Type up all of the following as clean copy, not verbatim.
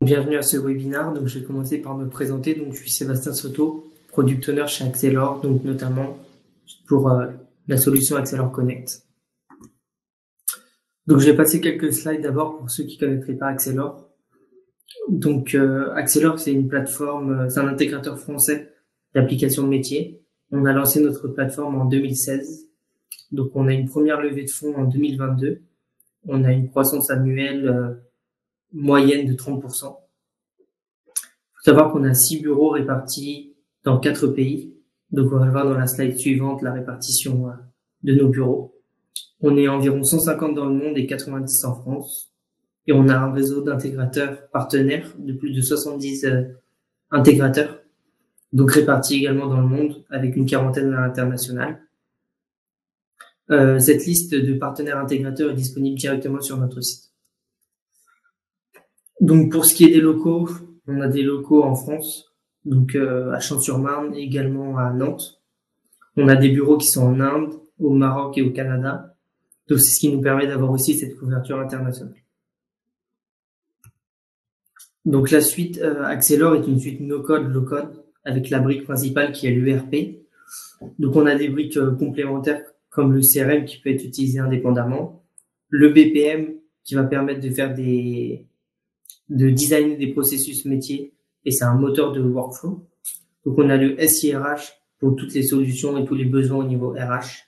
Bienvenue à ce webinaire. Donc, je vais commencer par me présenter. Donc, je suis Sébastien Soto, Product Owner chez Accelor, donc notamment pour la solution Accelor Connect. Donc, je vais passer quelques slides d'abord pour ceux qui ne connaîtraient pas Accelor. Donc, Accelor, c'est une plateforme, c'est un intégrateur français d'applications de métier. On a lancé notre plateforme en 2016. Donc, on a une première levée de fonds en 2022. On a une croissance annuelle moyenne de 30%. Il faut savoir qu'on a 6 bureaux répartis dans 4 pays. Donc, on va le voir dans la slide suivante, la répartition de nos bureaux. On est environ 150 dans le monde et 90 en France. Et on a un réseau d'intégrateurs partenaires de plus de 70 intégrateurs, donc répartis également dans le monde avec une quarantaine à l'international. Cette liste de partenaires intégrateurs est disponible directement sur notre site. Donc, pour ce qui est des locaux, on a des locaux en France, donc à Champs-sur-Marne, également à Nantes. On a des bureaux qui sont en Inde, au Maroc et au Canada. Donc, c'est ce qui nous permet d'avoir aussi cette couverture internationale. Donc, la suite Accelor est une suite no-code, low-code, avec la brique principale qui est l'ERP. Donc, on a des briques complémentaires comme le CRM qui peut être utilisé indépendamment, le BPM qui va permettre de faire de designer des processus métiers, et c'est un moteur de workflow. Donc, on a le SIRH pour toutes les solutions et tous les besoins au niveau RH.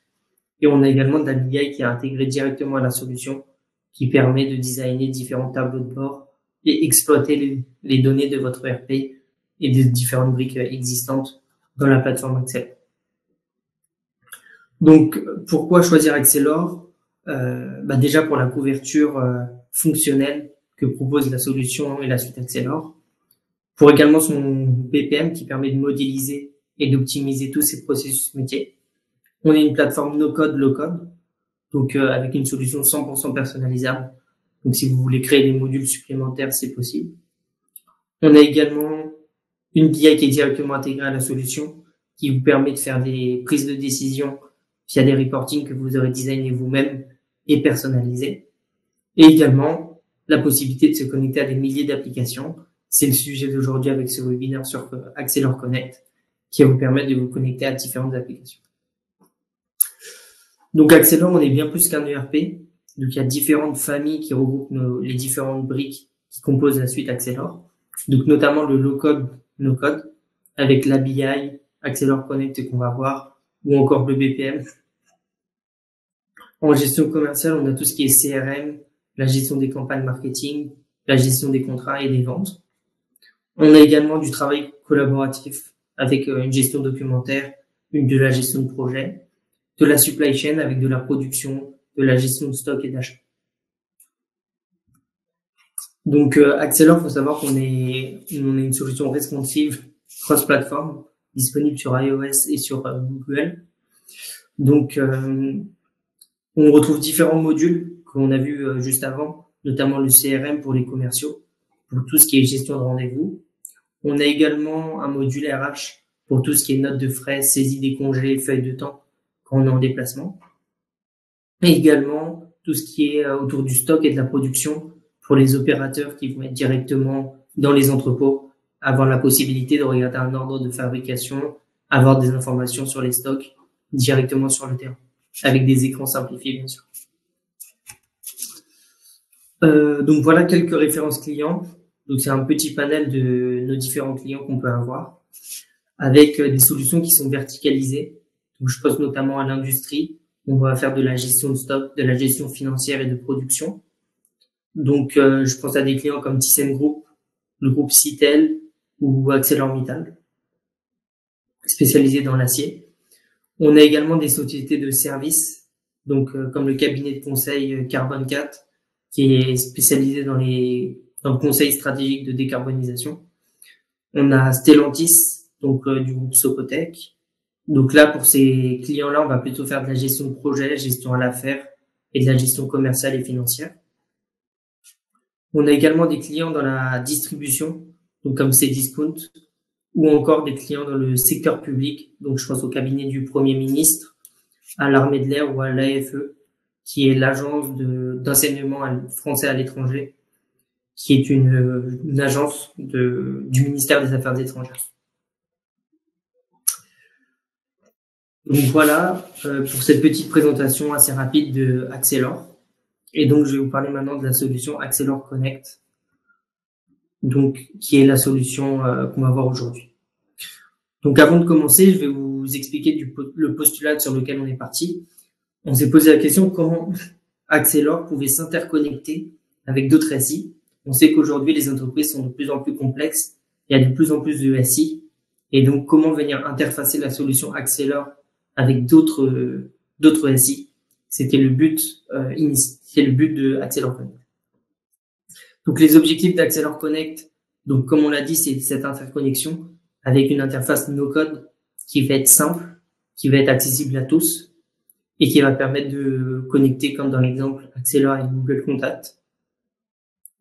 Et on a également de la BI qui est intégrée directement à la solution, qui permet de designer différents tableaux de bord et exploiter les données de votre ERP et des différentes briques existantes dans la plateforme Accelor. Donc, pourquoi choisir Accelor? Déjà pour la couverture fonctionnelle que propose la solution et la suite Accelor. Pour également son BPM qui permet de modéliser et d'optimiser tous ces processus métiers. On est une plateforme no-code, low-code, donc avec une solution 100% personnalisable. Donc, si vous voulez créer des modules supplémentaires, c'est possible. On a également une BI qui est directement intégrée à la solution, qui vous permet de faire des prises de décision via des reportings que vous aurez designé vous-même et personnalisés. Et également, la possibilité de se connecter à des milliers d'applications. C'est le sujet d'aujourd'hui avec ce webinaire sur Accelor Connect, qui va vous permettre de vous connecter à différentes applications. Donc, Accelor, on est bien plus qu'un ERP. Donc, il y a différentes familles qui regroupent les différentes briques qui composent la suite Accelor. Donc, notamment le low-code, no-code, avec l'ABI, Accelor Connect qu'on va voir, ou encore le BPM. En gestion commerciale, on a tout ce qui est CRM, la gestion des campagnes marketing, la gestion des contrats et des ventes. On a également du travail collaboratif avec une gestion documentaire, de la gestion de projet, de la supply chain avec de la production, de la gestion de stock et d'achat. Donc, Accelor, faut savoir qu'on est une solution responsive, cross-platform, disponible sur iOS et sur Google. Donc, on retrouve différents modules qu'on a vu juste avant, notamment le CRM pour les commerciaux, pour tout ce qui est gestion de rendez-vous. On a également un module RH pour tout ce qui est notes de frais, saisie des congés, feuilles de temps quand on est en déplacement. Et également tout ce qui est autour du stock et de la production pour les opérateurs qui vont être directement dans les entrepôts, avoir la possibilité de regarder un ordre de fabrication, avoir des informations sur les stocks directement sur le terrain, avec des écrans simplifiés, bien sûr. Donc, voilà quelques références clients. Donc, c'est un petit panel de nos différents clients qu'on peut avoir, avec des solutions qui sont verticalisées. Donc, je pense notamment à l'industrie. On va faire de la gestion de stock, de la gestion financière et de production. Donc, je pense à des clients comme ThyssenKrupp, le groupe Citel ou ArcelorMittal, spécialisés dans l'acier. On a également des sociétés de services, donc comme le cabinet de conseil Carbone 4, qui est spécialisé dans le conseil stratégique de décarbonisation. On a Stellantis, donc du groupe Socotec. Donc là, pour ces clients-là, on va plutôt faire de la gestion de projet, gestion à l'affaire et de la gestion commerciale et financière. On a également des clients dans la distribution, donc comme Cdiscount, ou encore des clients dans le secteur public. Donc, je pense au cabinet du Premier ministre, à l'Armée de l'air ou à l'AFE, qui est l'agence d'enseignement français à l'étranger, qui est une agence du ministère des Affaires étrangères. Donc voilà pour cette petite présentation assez rapide de Accelor. Et donc je vais vous parler maintenant de la solution Accelor Connect, donc qui est la solution qu'on va voir aujourd'hui. Donc avant de commencer, je vais vous expliquer le postulat sur lequel on est parti. On s'est posé la question comment Accelor pouvait s'interconnecter avec d'autres SI. On sait qu'aujourd'hui les entreprises sont de plus en plus complexes, il y a de plus en plus de SI, et donc comment venir interfacer la solution Accelor avec d'autres SI. C'était le but c'est le but de Accelor Connect. Donc les objectifs d'Accelor Connect, donc comme on l'a dit, c'est cette interconnexion avec une interface no-code qui va être simple, qui va être accessible à tous et qui va permettre de connecter, comme dans l'exemple Accelor avec Google Contact.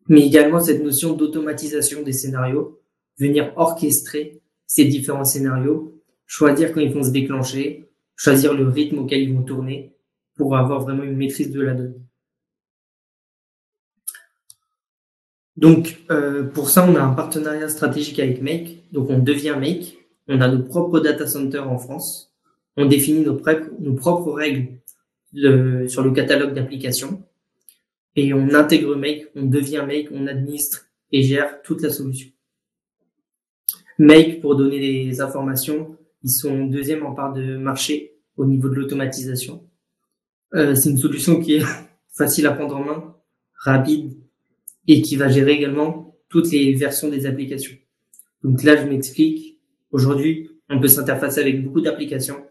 Mais également cette notion d'automatisation des scénarios, venir orchestrer ces différents scénarios, choisir quand ils vont se déclencher, choisir le rythme auquel ils vont tourner pour avoir vraiment une maîtrise de la donnée. Donc, pour ça, on a un partenariat stratégique avec Make. Donc, on devient Make. On a nos propres data centers en France. On définit nos propres règles sur le catalogue d'applications. Et on intègre Make, on devient Make, on administre et gère toute la solution. Make, pour donner des informations, ils sont deuxième en part de marché au niveau de l'automatisation. C'est une solution qui est facile à prendre en main, rapide, et qui va gérer également toutes les versions des applications. Donc là, je m'explique. Aujourd'hui, on peut s'interfacer avec beaucoup d'applications,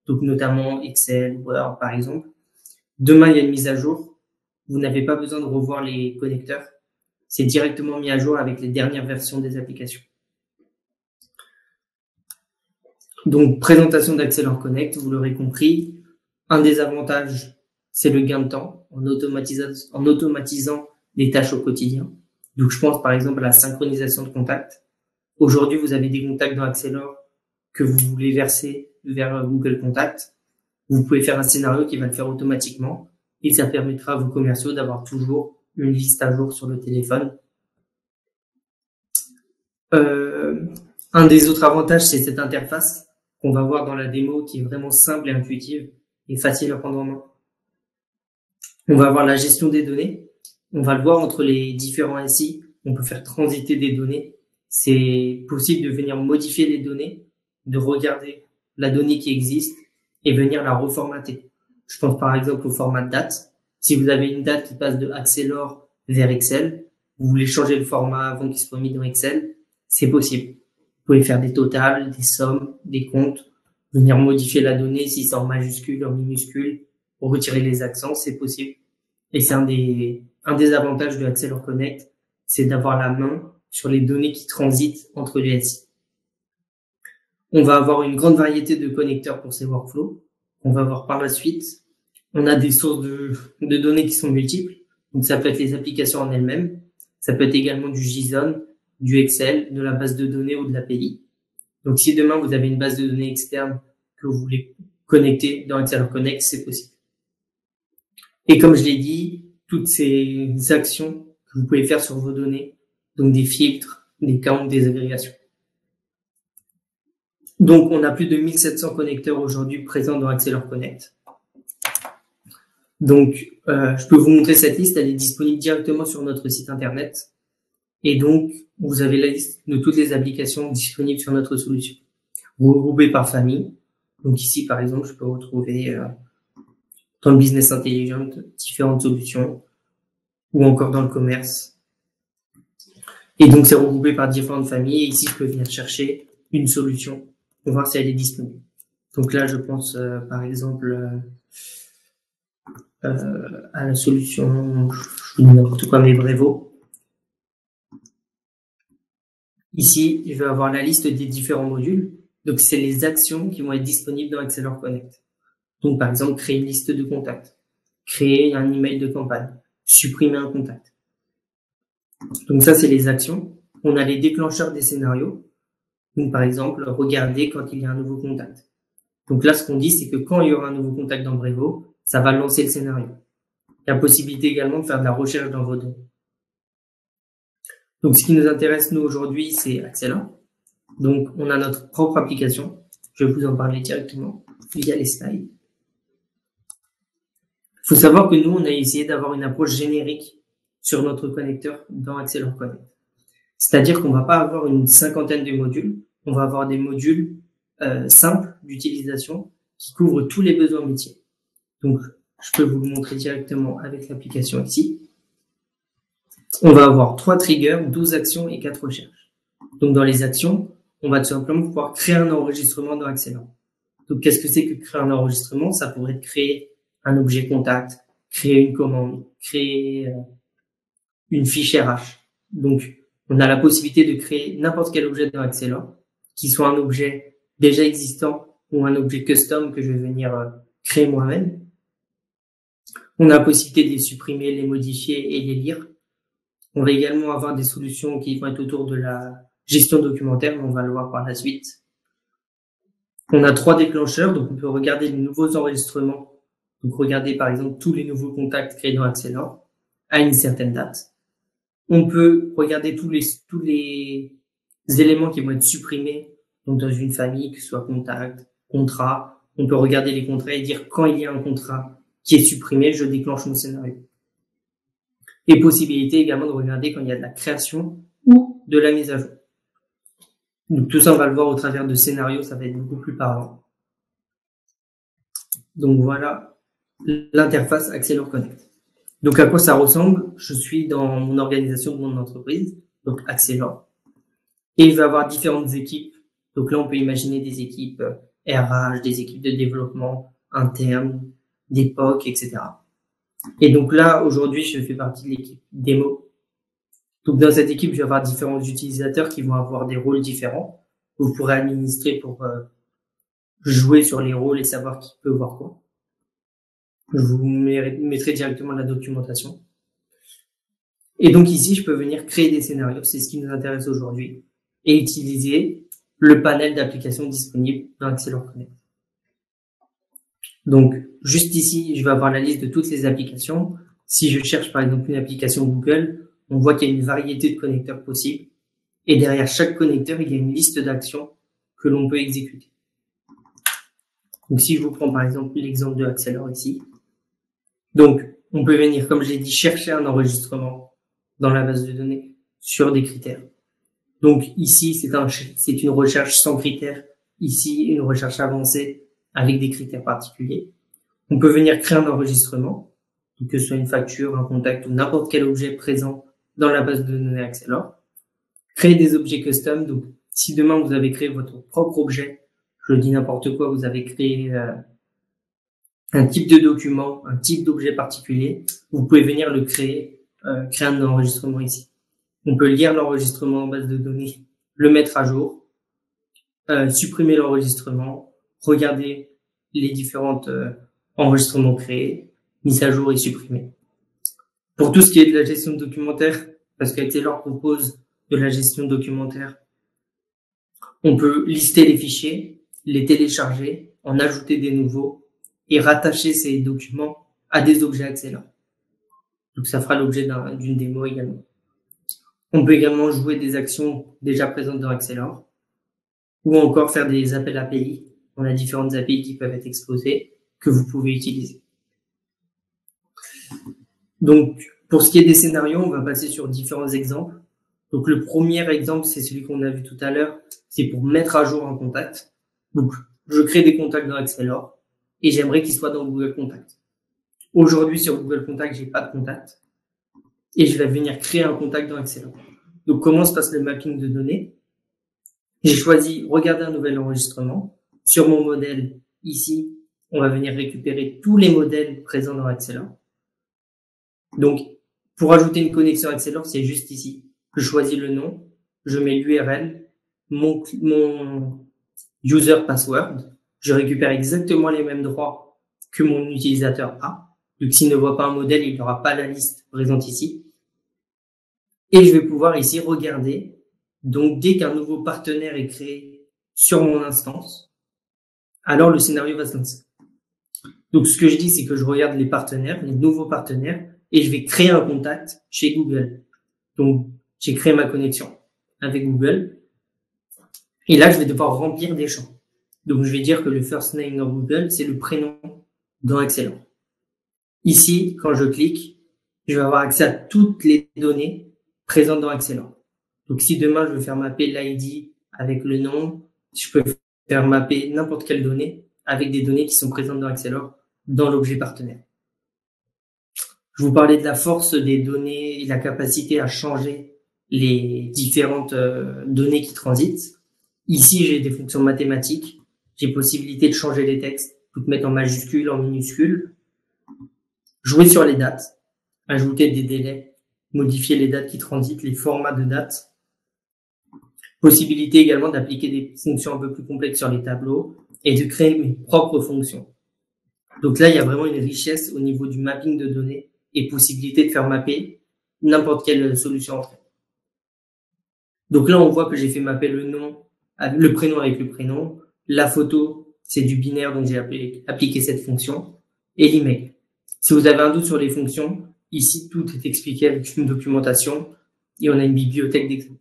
donc notamment Excel, Word par exemple. Demain, il y a une mise à jour. Vous n'avez pas besoin de revoir les connecteurs. C'est directement mis à jour avec les dernières versions des applications. Donc, présentation d'Accelor Connect, vous l'aurez compris. Un des avantages, c'est le gain de temps en automatisant les tâches au quotidien. Donc, je pense par exemple à la synchronisation de contacts. Aujourd'hui, vous avez des contacts dans Accelor que vous voulez verser vers Google Contact. Vous pouvez faire un scénario qui va le faire automatiquement et ça permettra à vos commerciaux d'avoir toujours une liste à jour sur le téléphone. Un des autres avantages, c'est cette interface qu'on va voir dans la démo qui est vraiment simple et intuitive et facile à prendre en main. On va avoir la gestion des données. On va le voir entre les différents SI. On peut faire transiter des données. C'est possible de venir modifier les données, de regarder la donnée qui existe et venir la reformater. Je pense par exemple au format de date. Si vous avez une date qui passe de Accelor vers Excel, vous voulez changer le format avant qu'il soit mis dans Excel, c'est possible. Vous pouvez faire des totals, des sommes, des comptes, venir modifier la donnée si c'est en majuscule, en minuscule, pour retirer les accents, c'est possible. Et c'est un des avantages de Accelor Connect, c'est d'avoir la main sur les données qui transitent entre les SI. On va avoir une grande variété de connecteurs pour ces workflows. On va voir par la suite. On a des sources de données qui sont multiples. Donc, ça peut être les applications en elles-mêmes. Ça peut être également du JSON, du Excel, de la base de données ou de l'API. Donc, si demain, vous avez une base de données externe que vous voulez connecter dans Accelor Connect, c'est possible. Et comme je l'ai dit, toutes ces actions que vous pouvez faire sur vos données, donc des filtres, des counts, des agrégations. Donc, on a plus de 1700 connecteurs aujourd'hui présents dans Accelor Connect. Donc, je peux vous montrer cette liste, elle est disponible directement sur notre site internet. Et donc, vous avez la liste de toutes les applications disponibles sur notre solution. Regroupées par famille. Donc ici, par exemple, je peux retrouver dans le business intelligent différentes solutions ou encore dans le commerce. Et donc, c'est regroupé par différentes familles. Et ici, je peux venir chercher une solution pour voir si elle est disponible. Donc là, je pense par exemple à la solution, je dis n'importe quoi, mais Brevo. Ici, je vais avoir la liste des différents modules. Donc, c'est les actions qui vont être disponibles dans Accelor Connect. Donc, par exemple, créer une liste de contacts, créer un email de campagne, supprimer un contact. Donc, ça, c'est les actions. On a les déclencheurs des scénarios. Donc, par exemple, regarder quand il y a un nouveau contact. Donc là, ce qu'on dit, c'est que quand il y aura un nouveau contact dans Brevo, ça va lancer le scénario. Il y a possibilité également de faire de la recherche dans vos données. Donc, ce qui nous intéresse, nous, aujourd'hui, c'est Accela. Donc, on a notre propre application. Je vais vous en parler directement via les slides. Il faut savoir que nous, on a essayé d'avoir une approche générique sur notre connecteur dans Accelor Connect. C'est-à-dire qu'on va pas avoir une cinquantaine de modules, on va avoir des modules simples d'utilisation qui couvrent tous les besoins métiers. Donc, je peux vous le montrer directement avec l'application ici. On va avoir 3 triggers, 12 actions et 4 recherches. Donc, dans les actions, on va tout simplement pouvoir créer un enregistrement dans Accelor. Donc, qu'est-ce que c'est que créer un enregistrement? Ça pourrait être créer un objet contact, créer une commande, créer une fiche RH. Donc, on a la possibilité de créer n'importe quel objet dans Accelor, qui soit un objet déjà existant ou un objet custom que je vais venir créer moi-même. On a la possibilité de les supprimer, les modifier et les lire. On va également avoir des solutions qui vont être autour de la gestion documentaire, mais on va le voir par la suite. On a 3 déclencheurs, donc on peut regarder les nouveaux enregistrements. Donc, regarder par exemple tous les nouveaux contacts créés dans Accelor à une certaine date. On peut regarder tous les éléments qui vont être supprimés, donc dans une famille, que ce soit contact, contrat. On peut regarder les contrats et dire quand il y a un contrat qui est supprimé, je déclenche mon scénario. Et possibilité également de regarder quand il y a de la création ou de la mise à jour. Donc tout ça, on va le voir au travers de scénarios, ça va être beaucoup plus parlant. Donc voilà l'interface Accelor Connect. Donc à quoi ça ressemble? Je suis dans mon organisation de mon entreprise, donc Accelor, et je vais avoir différentes équipes. Donc là, on peut imaginer des équipes RH, des équipes de développement interne, des POC, etc. Et donc là, aujourd'hui, je fais partie de l'équipe démo. Donc dans cette équipe, je vais avoir différents utilisateurs qui vont avoir des rôles différents. Vous pourrez administrer pour jouer sur les rôles et savoir qui peut voir quoi. Je vous mettrai directement la documentation. Et donc ici, je peux venir créer des scénarios, c'est ce qui nous intéresse aujourd'hui, et utiliser le panel d'applications disponibles dans Accelor Connect. Donc, juste ici, je vais avoir la liste de toutes les applications. Si je cherche par exemple une application Google, on voit qu'il y a une variété de connecteurs possibles. Et derrière chaque connecteur, il y a une liste d'actions que l'on peut exécuter. Donc, si je vous prends par exemple l'exemple de Accelor ici. Donc, on peut venir, comme je l'ai dit, chercher un enregistrement dans la base de données sur des critères. Donc, ici, c'est une recherche sans critères. Ici, une recherche avancée avec des critères particuliers. On peut venir créer un enregistrement, donc que ce soit une facture, un contact ou n'importe quel objet présent dans la base de données Accelor. Créer des objets custom. Donc, si demain vous avez créé votre propre objet, je dis n'importe quoi, vous avez créé un type de document, un type d'objet particulier, vous pouvez venir le créer un enregistrement ici. On peut lire l'enregistrement en base de données, le mettre à jour, supprimer l'enregistrement, regarder les différents enregistrements créés, mis à jour et supprimés. Pour tout ce qui est de la gestion documentaire, parce qu'Accelor propose de la gestion documentaire, on peut lister les fichiers, les télécharger, en ajouter des nouveaux et rattacher ces documents à des objets Accelor. Donc ça fera l'objet d'une démo également. On peut également jouer des actions déjà présentes dans Accelor ou encore faire des appels API. On a différentes API qui peuvent être exposées que vous pouvez utiliser. Donc, pour ce qui est des scénarios, on va passer sur différents exemples. Donc, le premier exemple, c'est celui qu'on a vu tout à l'heure. C'est pour mettre à jour un contact. Donc, je crée des contacts dans Accelor et j'aimerais qu'ils soient dans Google Contact. Aujourd'hui, sur Google Contact, j'ai pas de contact et je vais venir créer un contact dans Accelor. Donc, comment se passe le mapping de données? J'ai choisi regarder un nouvel enregistrement. Sur mon modèle, ici, on va venir récupérer tous les modèles présents dans Accelor. Donc, pour ajouter une connexion Accelor, c'est juste ici. Je choisis le nom, je mets l'URL, mon user password. Je récupère exactement les mêmes droits que mon utilisateur a. Donc, s'il ne voit pas un modèle, il n'aura pas la liste présente ici. Et je vais pouvoir ici regarder. Donc, dès qu'un nouveau partenaire est créé sur mon instance, alors le scénario va se lancer. Donc, ce que je dis, c'est que je regarde les partenaires, les nouveaux partenaires, et je vais créer un contact chez Google. Donc, j'ai créé ma connexion avec Google. Et là, je vais devoir remplir des champs. Donc, je vais dire que le first name dans Google, c'est le prénom dans Excel. Ici, quand je clique, je vais avoir accès à toutes les données présentes dans Excel. Donc, si demain, je veux faire mapper l'ID avec le nom, je peux faire mapper n'importe quelle donnée avec des données qui sont présentes dans Excel dans l'objet partenaire. Je vous parlais de la force des données et la capacité à changer les différentes données qui transitent. Ici, j'ai des fonctions mathématiques. J'ai possibilité de changer les textes, tout mettre en majuscule, en minuscule. Jouer sur les dates, ajouter des délais, modifier les dates qui transitent, les formats de dates. Possibilité également d'appliquer des fonctions un peu plus complexes sur les tableaux et de créer mes propres fonctions. Donc là, il y a vraiment une richesse au niveau du mapping de données et possibilité de faire mapper n'importe quelle solution entrée. Donc là, on voit que j'ai fait mapper le prénom avec le prénom. La photo, c'est du binaire, donc j'ai appliqué cette fonction. Et l'email. Si vous avez un doute sur les fonctions, ici, tout est expliqué avec une documentation et on a une bibliothèque d'exemples.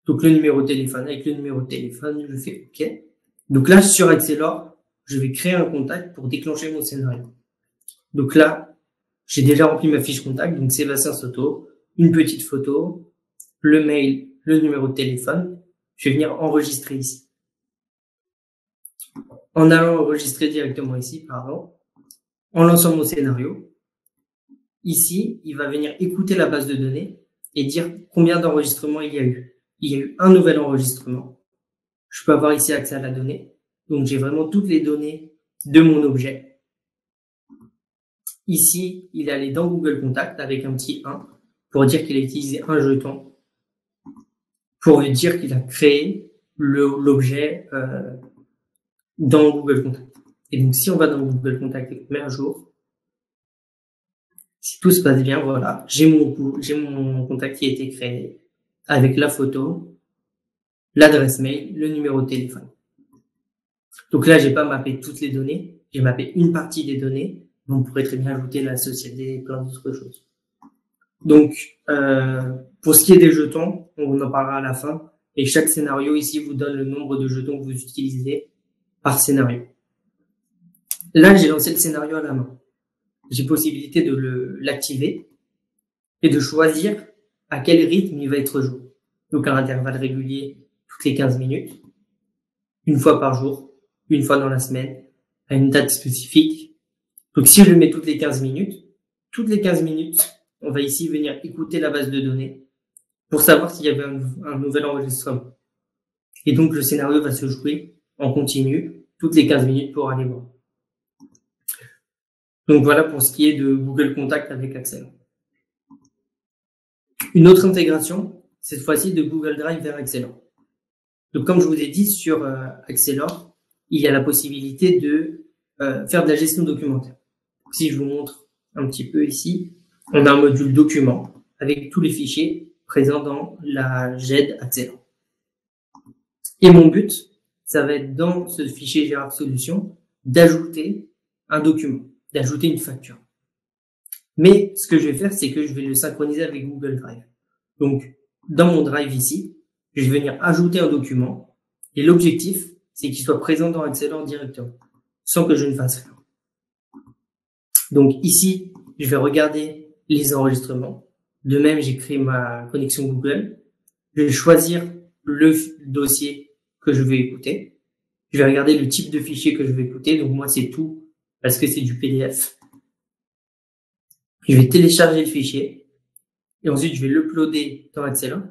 Donc le numéro de téléphone, avec le numéro de téléphone, je fais OK. Donc là, sur Excelor, je vais créer un contact pour déclencher mon scénario. Donc là, j'ai déjà rempli ma fiche contact, donc Sébastien Soto, une petite photo, le mail, le numéro de téléphone. Je vais venir enregistrer ici. En allant enregistrer directement ici, en lançant mon scénario, ici, il va venir écouter la base de données et dire combien d'enregistrements il y a eu. Il y a eu un nouvel enregistrement. Je peux avoir ici accès à la donnée. Donc, j'ai vraiment toutes les données de mon objet. Ici, il est allé dans Google Contact avec un petit 1 pour dire qu'il a utilisé un jeton pour dire qu'il a créé l'objet dans Google Contact. Et donc, si on va dans Google Contact et qu'on met à jour, si tout se passe bien, voilà, j'ai mon contact qui a été créé avec la photo, l'adresse mail, le numéro de téléphone. Donc là, j'ai pas mappé toutes les données, j'ai mappé une partie des données, mais on pourrait très bien ajouter la société et plein d'autres choses. Donc, pour ce qui est des jetons, on en parlera à la fin, et chaque scénario ici vous donne le nombre de jetons que vous utilisez par scénario. Là, j'ai lancé le scénario à la main. J'ai possibilité de l'activer et de choisir à quel rythme il va être joué. Donc, à intervalles réguliers, toutes les 15 minutes, une fois par jour, une fois dans la semaine, à une date spécifique. Donc, si je le mets toutes les 15 minutes, on va ici venir écouter la base de données pour savoir s'il y avait un nouvel enregistrement. Et donc, le scénario va se jouer en continu toutes les 15 minutes pour aller voir. Donc, voilà pour ce qui est de Google Contact avec Axel. Une autre intégration, cette fois-ci de Google Drive vers Excelor. Donc, comme je vous ai dit, sur Excelor, il y a la possibilité de faire de la gestion documentaire. Donc, si je vous montre un petit peu ici, on a un module document avec tous les fichiers présents dans la GED Excelor. Et mon but, ça va être dans ce fichier Gérard Solutions d'ajouter un document, d'ajouter une facture. Mais ce que je vais faire, c'est que je vais le synchroniser avec Google Drive. Donc, dans mon Drive ici, je vais venir ajouter un document et l'objectif, c'est qu'il soit présent dans Excelor directement, sans que je ne fasse rien. Donc ici, je vais regarder les enregistrements. De même, j'ai créé ma connexion Google. Je vais choisir le dossier que je vais écouter. Je vais regarder le type de fichier que je vais écouter. Donc moi, c'est tout parce que c'est du PDF. Je vais télécharger le fichier et ensuite je vais l'uploader dans Excelor.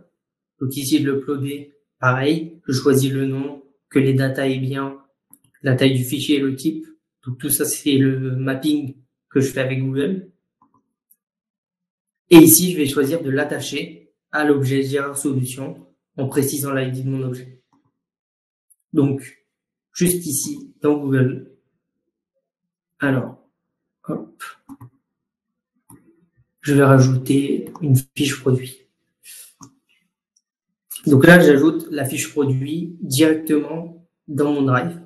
Donc ici, de l'uploader, pareil, je choisis le nom, que les datas aient bien, la taille du fichier et le type. Donc tout ça, c'est le mapping que je fais avec Google. Et ici, je vais choisir de l'attacher à l'objet Gérard Solutions en précisant l'ID de mon objet. Donc, juste ici, dans Google. Alors, hop. Je vais rajouter une fiche produit. Donc là, j'ajoute la fiche produit directement dans mon Drive.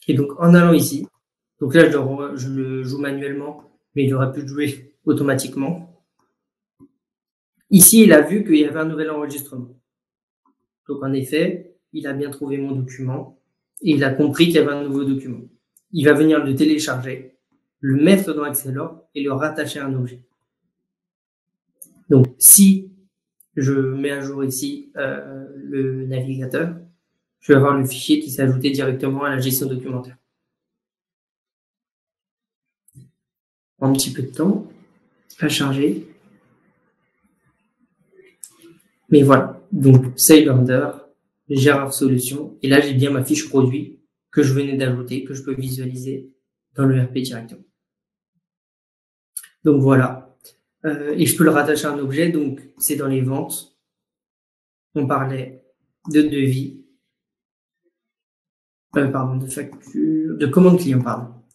Et donc, en allant ici, donc là, je le joue manuellement, mais il aurait pu le jouer automatiquement. Ici, il a vu qu'il y avait un nouvel enregistrement. Donc, en effet, il a bien trouvé mon document et il a compris qu'il y avait un nouveau document. Il va venir le télécharger, le mettre dans Accelor et le rattacher à un objet. Donc, si je mets à jour ici le navigateur, je vais avoir le fichier qui s'est ajouté directement à la gestion documentaire. Un petit peu de temps à charger. Mais voilà, donc SailOrder, Gérard Solutions, et là j'ai bien ma fiche produit que je venais d'ajouter, que je peux visualiser dans le RP directement. Donc voilà, et je peux le rattacher à un objet, donc c'est dans les ventes. On parlait de devis, de facture, de commande client,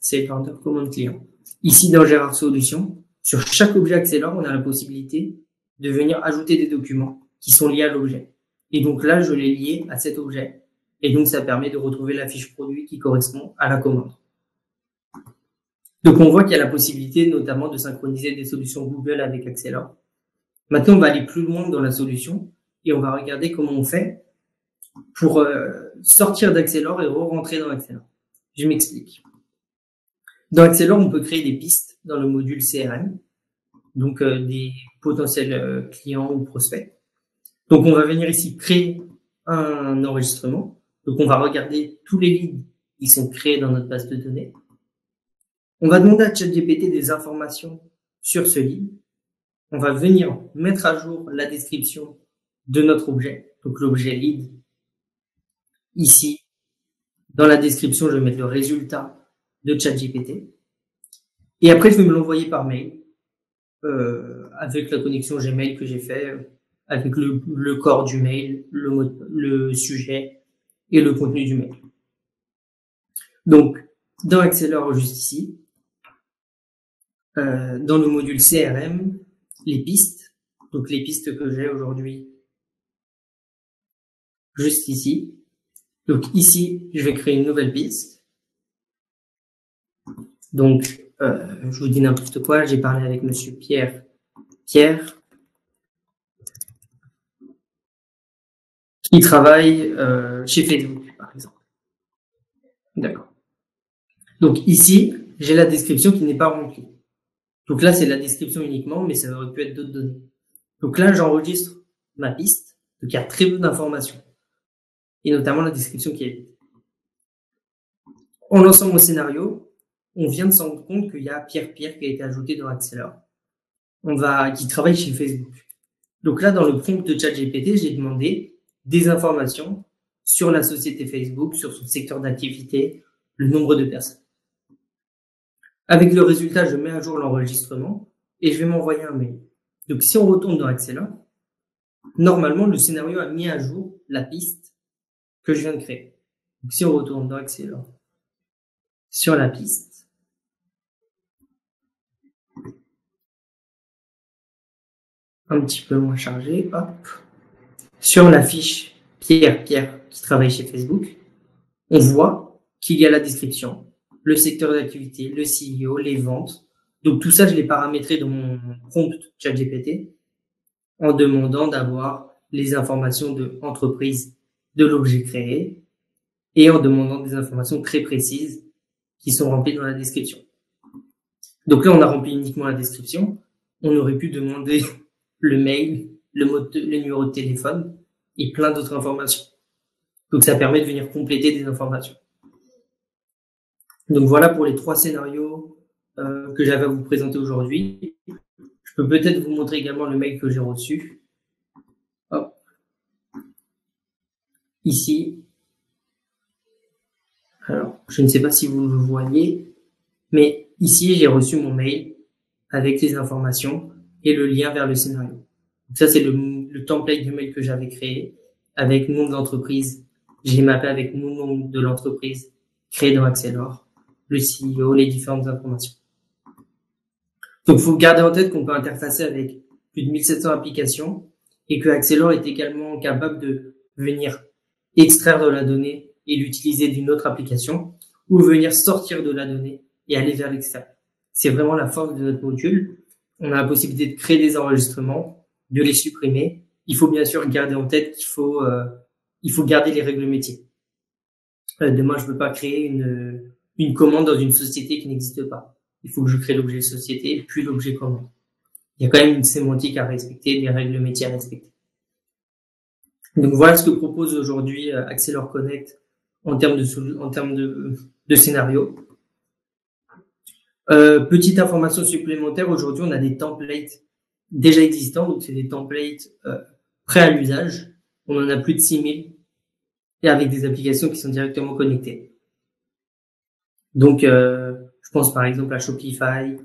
SailOrder, commande client. Ici dans Gérard Solutions, sur chaque objet Accelor, on a la possibilité de venir ajouter des documents qui sont liés à l'objet. Et donc là, je l'ai lié à cet objet. Et donc, ça permet de retrouver la fiche produit qui correspond à la commande. Donc, on voit qu'il y a la possibilité notamment de synchroniser des solutions Google avec Accelor. Maintenant, on va aller plus loin dans la solution et on va regarder comment on fait pour sortir d'Accelor et re-rentrer dans Accelor. Je m'explique. Dans Accelor, on peut créer des pistes dans le module CRM, donc des potentiels clients ou prospects. Donc, on va venir ici créer un enregistrement. Donc, on va regarder tous les leads qui sont créés dans notre base de données. On va demander à ChatGPT des informations sur ce lead. On va venir mettre à jour la description de notre objet, donc l'objet lead. Ici, dans la description, je vais mettre le résultat de ChatGPT. Et après, je vais me l'envoyer par mail avec la connexion Gmail que j'ai fait, avec le corps du mail, le sujet et le contenu du mail. Donc, dans Accelor, juste ici, dans le module CRM, les pistes, donc les pistes que j'ai aujourd'hui, juste ici. Donc ici, je vais créer une nouvelle piste. Donc, je vous dis n'importe quoi, j'ai parlé avec monsieur Pierre, qui travaille chez Facebook, par exemple. D'accord. Donc ici, j'ai la description qui n'est pas remplie. Donc là, c'est la description uniquement, mais ça aurait pu être d'autres données. Donc là, j'enregistre ma piste. Donc il y a très peu d'informations. Et notamment la description qui est vide. En lançant mon scénario, on vient de se rendre compte qu'il y a Pierre qui a été ajouté dans Accelor. Qui travaille chez Facebook. Donc là, dans le prompt de ChatGPT, j'ai demandé des informations sur la société Facebook, sur son secteur d'activité, le nombre de personnes. Avec le résultat, je mets à jour l'enregistrement et je vais m'envoyer un mail. Donc, si on retourne dans Accelor, normalement, le scénario a mis à jour la piste que je viens de créer. Donc, si on retourne dans Accelor, sur la piste, un petit peu moins chargé, hop, sur la fiche Pierre qui travaille chez Facebook, on voit qu'il y a la description, le secteur d'activité, le CEO, les ventes. Donc tout ça, je l'ai paramétré dans mon prompt ChatGPT en demandant d'avoir les informations de entreprise de l'objet créé et en demandant des informations très précises qui sont remplies dans la description. Donc là, on a rempli uniquement la description. On aurait pu demander le mail, le numéro de téléphone et plein d'autres informations. Donc ça permet de venir compléter des informations. Donc voilà pour les 3 scénarios que j'avais à vous présenter aujourd'hui. Je peux peut-être vous montrer également le mail que j'ai reçu. Hop. Ici. Alors, je ne sais pas si vous le voyez, mais ici, j'ai reçu mon mail avec les informations et le lien vers le scénario. Donc ça, c'est le template du mail que j'avais créé avec nom de l'entreprise. J'ai mappé avec mon nom de l'entreprise créé dans Accelor, le CEO, les différentes informations. Donc, il faut garder en tête qu'on peut interfacer avec plus de 1700 applications et que Accelor est également capable de venir extraire de la donnée et l'utiliser d'une autre application ou venir sortir de la donnée et aller vers l'extérieur. C'est vraiment la force de notre module. On a la possibilité de créer des enregistrements, de les supprimer. Il faut bien sûr garder en tête qu'il faut garder les règles métiers. Demain, je ne peux pas créer une commande dans une société qui n'existe pas. Il faut que je crée l'objet société puis l'objet commande. Il y a quand même une sémantique à respecter, des règles métiers à respecter. Donc voilà ce que propose aujourd'hui Accelor Connect en termes de scénario. Petite information supplémentaire, aujourd'hui on a des templates déjà existants, donc c'est des templates prêts à l'usage. On en a plus de 6000 et avec des applications qui sont directement connectées. Donc je pense par exemple à Shopify,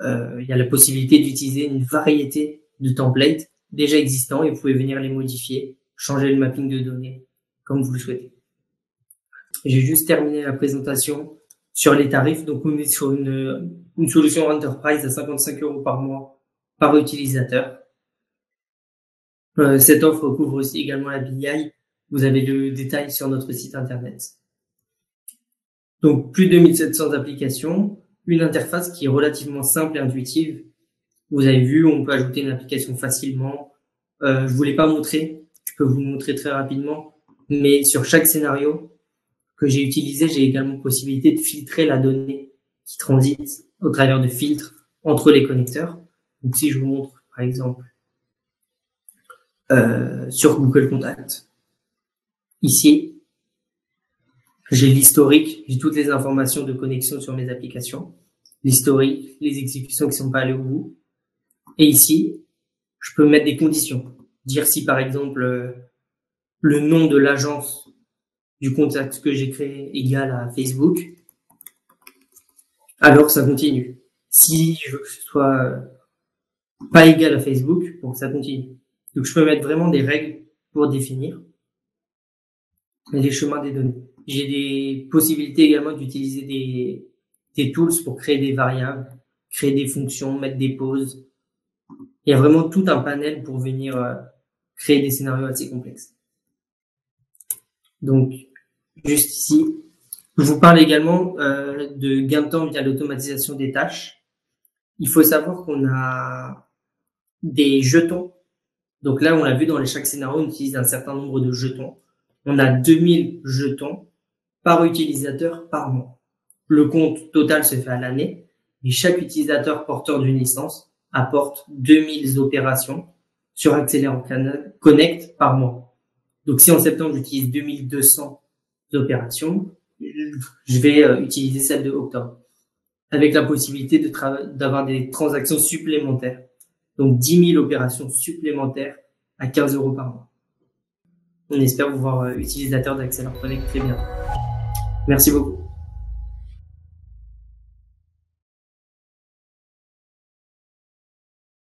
il y a la possibilité d'utiliser une variété de templates déjà existants et vous pouvez venir les modifier, changer le mapping de données comme vous le souhaitez. J'ai juste terminé la présentation sur les tarifs. Donc, on est sur une solution Enterprise à 55 € par mois par utilisateur. Cette offre couvre aussi également la BI. Vous avez le détail sur notre site internet. Donc, plus de 2700 applications, une interface qui est relativement simple et intuitive. Vous avez vu, on peut ajouter une application facilement. Je voulais pas montrer, je peux vous montrer très rapidement, mais sur chaque scénario que j'ai utilisé, j'ai également possibilité de filtrer la donnée qui transite au travers de filtres entre les connecteurs. Donc, si je vous montre, par exemple, sur Google Contact, ici, j'ai l'historique, j'ai toutes les informations de connexion sur mes applications, l'historique, les exécutions qui sont pas allées au bout. Et ici, je peux mettre des conditions. Dire si, par exemple, le nom de l'agence du contact que j'ai créé égal à Facebook, alors ça continue. Si je veux que ce soit pas égal à Facebook, pour que ça continue. Donc je peux mettre vraiment des règles pour définir les chemins des données. J'ai des possibilités également d'utiliser des tools pour créer des variables, créer des fonctions, mettre des pauses. Il y a vraiment tout un panel pour venir créer des scénarios assez complexes. Donc, juste ici, je vous parle également de gain de temps via l'automatisation des tâches. Il faut savoir qu'on a des jetons. Donc là, on l'a vu dans chaque scénario, on utilise un certain nombre de jetons. On a 2000 jetons par utilisateur par mois. Le compte total se fait à l'année et chaque utilisateur porteur d'une licence apporte 2000 opérations sur Accelor Connect par mois. Donc si en septembre, j'utilise 2200 opérations, je vais utiliser celle de octobre avec la possibilité d'avoir des transactions supplémentaires. Donc 10 000 opérations supplémentaires à 15 € par mois. On espère vous voir utilisateur d'Accelor Connect très bientôt. Merci beaucoup.